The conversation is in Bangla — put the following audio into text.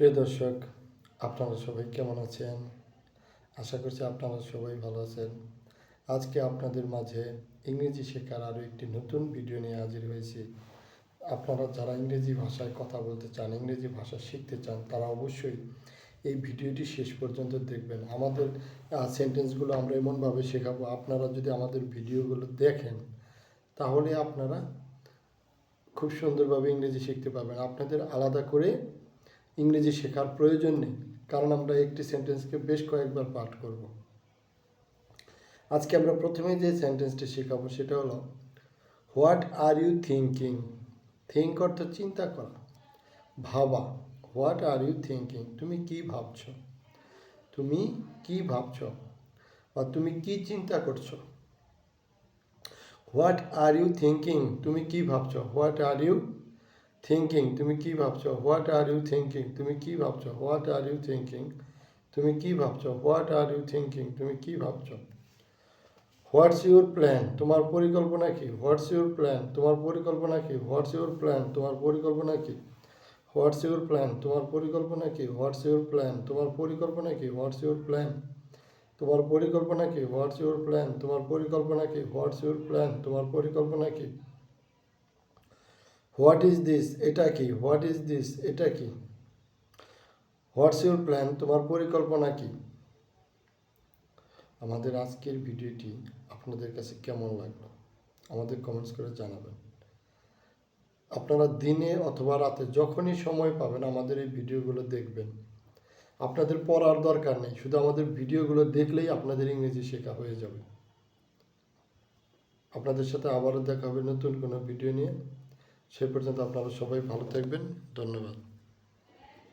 প্রিয় দর্শক, আপনারা সবাই কেমন আছেন? আশা করছি আপনারা সবাই ভালো আছেন। আজকে আপনাদের মাঝে ইংরেজি শেখার আরও একটি নতুন ভিডিও নিয়ে হাজির হয়েছি। আপনারা যারা ইংরেজি ভাষায় কথা বলতে চান, ইংরেজি ভাষা শিখতে চান, তারা অবশ্যই এই ভিডিওটি শেষ পর্যন্ত দেখবেন। আমাদের সেন্টেন্সগুলো আমরা এমনভাবে শেখাবো, আপনারা যদি আমাদের ভিডিওগুলো দেখেন তাহলে আপনারা খুব সুন্দরভাবে ইংরেজি শিখতে পারবেন। আপনাদের আলাদা করে ইংরেজি শেখার প্রয়োজন নেই, কারণ আমরা একটি সেন্টেন্সকে বেশ কয়েকবার পাঠ করব। আজকে আমরা প্রথমেই যে সেন্টেন্সটি শেখাবো সেটা হলো what are you thinking. Think অর্থ চিন্তা করা, ভাবা। হোয়াট আর ইউ থিঙ্কিং, তুমি কি ভাবছ, তুমি কি ভাবছ বা তুমি কি চিন্তা করছো। হোয়াট আর ইউ থিঙ্কিং, তুমি কি ভাবছ। হোয়াট আর ইউ থিঙ্কিং, তুমি কি ভাবছ। হোয়াট আর ইউ থিঙ্কিং, তুমি কি ভাবছ। হোয়াট আর ইউ থিঙ্কিং, তুমি কি ভাবছ। হোয়াট আর ইউ থিঙ্কিং, তুমি কি ভাবছ। হোয়াটস ইউর প্ল্যান, তোমার পরিকল্পনা কি। হোয়াটস ইউর প্ল্যান, তোমার পরিকল্পনা কি। হোয়াটস ইউর প্ল্যান, তোমার পরিকল্পনা কি। হোয়াটস ইউর প্ল্যান, তোমার পরিকল্পনা কি। হোয়াটস ইউর প্ল্যান, তোমার পরিকল্পনা কি। হোয়াটস ইউর প্ল্যান, তোমার পরিকল্পনা কি। হোয়াটস ইউর প্ল্যান, তোমার পরিকল্পনা কি। হোয়াটস ইউর প্ল্যান, তোমার পরিকল্পনা কি। হোয়াট ইজ দিস, এটা কি। হোয়াট ইজ দিস, এটা কি। হোয়াটস ইউর প্ল্যান, তোমার পরিকল্পনা কি। আমাদের আজকের ভিডিওটি আপনাদের কাছে কেমন লাগলো আমাদের কমেন্টস করে জানাবেন। আপনারা দিনে অথবা রাতে যখনই সময় পাবেন আমাদের এই ভিডিওগুলো দেখবেন। আপনাদের পড়ার দরকার নেই, শুধু আমাদের ভিডিওগুলো দেখলেই আপনাদের ইংরেজি শেখা হয়ে যাবে। আপনাদের সাথে আবারও দেখা হবে নতুন কোনো ভিডিও নিয়ে। সে পর্যন্ত আপনারা সবাই ভালো থাকবেন। ধন্যবাদ।